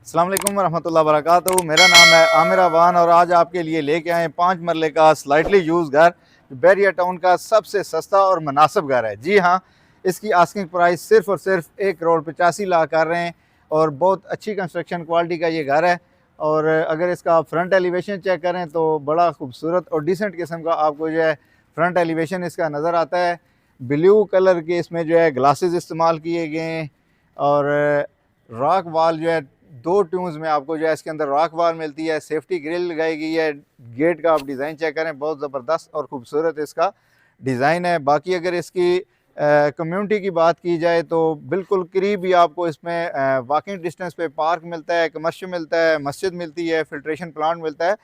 अस्सलाम वालेकुम रहमतुल्लाहि व बरकातहू। मेरा नाम है आमिर अवान और आज आपके लिए लेके आए 5 मरले का स्लाइटली यूज़ घर जो बैरिया टाउन का सबसे सस्ता और मुनासिब घर है। जी हाँ, इसकी आस्किंग प्राइस सिर्फ़ और सिर्फ 1,85,00,000 कर रहे हैं और बहुत अच्छी कंस्ट्रक्शन क्वालिटी का ये घर है। और अगर इसका फ्रंट एलिवेशन चेक करें तो बड़ा खूबसूरत और डिसेंट किस्म का आपको जो है फ्रंट एलिवेशन इसका नज़र आता है। ब्लू कलर के इसमें जो है ग्लासेस इस्तेमाल किए गए हैं और रॉक वॉल जो है 2 ट्यून्स में आपको जो है इसके अंदर रॉक वॉल मिलती है। सेफ्टी ग्रिल लगाई गई है। गेट का आप डिज़ाइन चेक करें, बहुत ज़बरदस्त और ख़ूबसूरत इसका डिज़ाइन है। बाकी अगर इसकी कम्युनिटी की बात की जाए तो बिल्कुल करीब ही आपको इसमें वॉकिंग डिस्टेंस पे पार्क मिलता है, कमर्शियल मिलता है, मस्जिद मिलती है, फिल्ट्रेशन प्लांट मिलता है।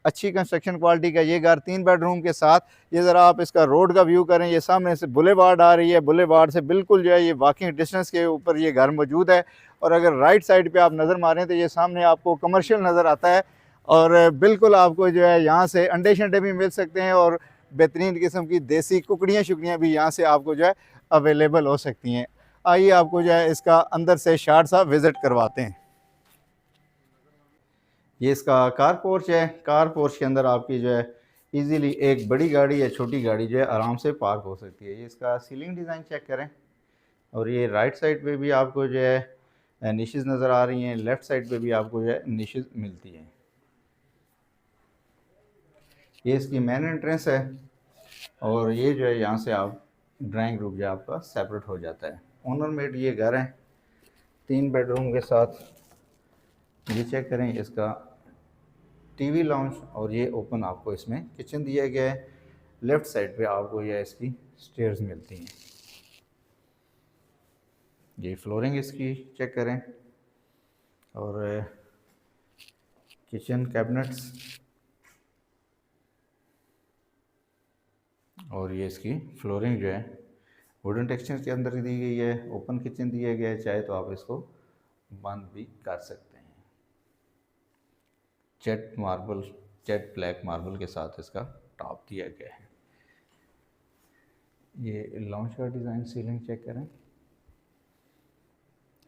अच्छी कंस्ट्रक्शन क्वालिटी का ये घर 3 बेडरूम के साथ। ये ज़रा आप इसका रोड का व्यू करें, ये सामने से बुलेवार्ड आ रही है, बुलेवार्ड से बिल्कुल जो है ये वॉकिंग डिस्टेंस के ऊपर ये घर मौजूद है। और अगर राइट साइड पे आप नज़र मारें तो ये सामने आपको कमर्शियल नज़र आता है और बिल्कुल आपको जो है यहाँ से अंडे शंडे भी मिल सकते हैं और बेहतरीन किस्म की देसी कुकड़ियाँ शुकड़ियाँ भी यहाँ से आपको जो है अवेलेबल हो सकती हैं। आइए आपको जो है इसका अंदर से शार्ट सा विज़िट करवाते हैं। ये इसका कार पोर्च है। कार पोर्च के अंदर आपकी जो है इजीली एक बड़ी गाड़ी या छोटी गाड़ी जो है आराम से पार्क हो सकती है। ये इसका सीलिंग डिज़ाइन चेक करें और ये राइट साइड पे भी आपको जो है निशेज़ नज़र आ रही हैं, लेफ़्ट साइड पे भी आपको जो है निशेज़ मिलती हैं। ये इसकी मेन एंट्रेंस है और ये जो है यहाँ से आप ड्राइंग रूम जो है आपका सेपरेट हो जाता है। ओनर मेड ये घर है 3 बेडरूम के साथ। ये चेक करें इसका टीवी लाउंज और ये ओपन आपको इसमें किचन दिया गया है। लेफ़्ट साइड पे आपको ये इसकी स्टेयर्स मिलती हैं। ये फ्लोरिंग इसकी चेक करें और किचन कैबिनेट्स और ये इसकी फ्लोरिंग जो है वुडन टेक्सचर के अंदर दी गई है। ओपन किचन दिया गया है, चाहे तो आप इसको बंद भी कर सकते हैं। जेट ब्लैक मार्बल के साथ इसका टॉप दिया गया है। ये लॉन्च का डिज़ाइन सीलिंग चेक करें।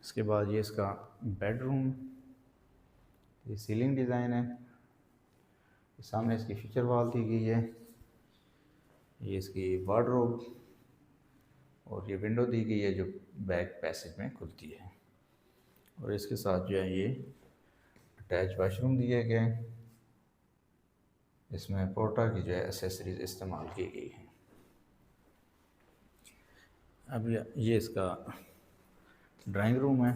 इसके बाद ये इसका बेडरूम, ये सीलिंग डिज़ाइन है। सामने इसकी फीचर वॉल दी गई है। ये इसकी वार्डरोब और ये विंडो दी गई है जो बैक पैसेज में खुलती है। और इसके साथ जो है ये अटैच वाशरूम दिए गए हैं। इसमें पोर्टा की जो है एसेसरीज इस्तेमाल की गई है। अब ये इसका ड्राइंग रूम है।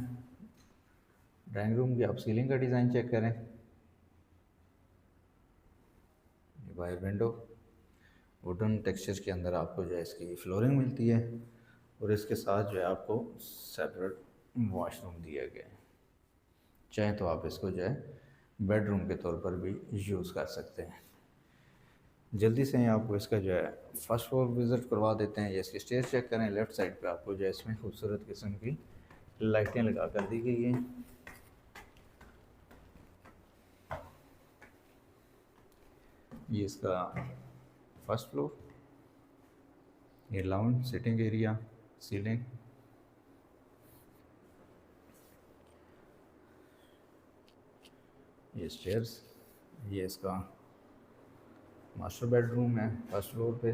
ड्राइंग रूम की आप सीलिंग का डिज़ाइन चेक करें। ये बाहर विंडो वुडन टेक्सचर के अंदर आपको जो है इसकी फ्लोरिंग मिलती है और इसके साथ जो है आपको सेपरेट वॉशरूम दिया गया है। चाहे तो आप इसको जो है बेडरूम के तौर पर भी यूज़ कर सकते हैं। जल्दी से आपको इसका जो है फर्स्ट फ्लोर विज़िट करवा देते हैं। ये इसकी स्टेज चेक करें। लेफ़्ट साइड पे आपको जो है इसमें खूबसूरत किस्म की लाइटें लगा कर दी गई हैं। ये इसका फर्स्ट फ्लोर, ये लाउंज सिटिंग एरिया, सीलिंग, ये स्टेयर्स, ये इसका मास्टर बेडरूम है फर्स्ट फ्लोर पे।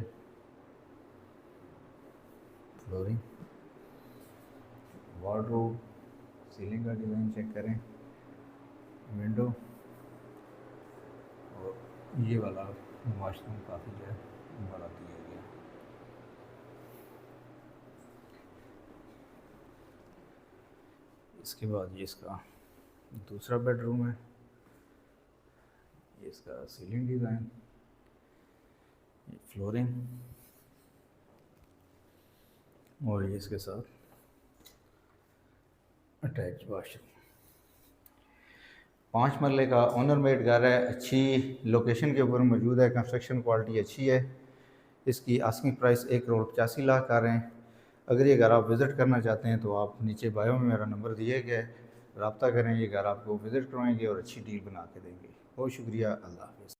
फ्लोरिंग, वार्डरोब, सीलिंग का डिज़ाइन चेक करें, विंडो और ये वाला वॉशरूम काफ़ी जो है बड़ा दिया गया। इसके बाद ये इसका दूसरा बेडरूम है। ये इसका सीलिंग डिज़ाइन, फ्लोरिंग और ये इसके साथ अटैच वाशरूम। 5 मरले का ओनर मेड घर है। अच्छी लोकेशन के ऊपर मौजूद है। कंस्ट्रक्शन क्वालिटी अच्छी है। इसकी आस्किंग प्राइस 1,85,00,000 कर रहे हैं। अगर ये घर आप विज़िट करना चाहते हैं तो आप नीचे बायो में मेरा नंबर दिए गया है, रब्ता करें। ये घर आपको विज़िट करवाएंगे और अच्छी डील बना के देंगे। बहुत शुक्रिया। अल्लाह हाफ़िज़।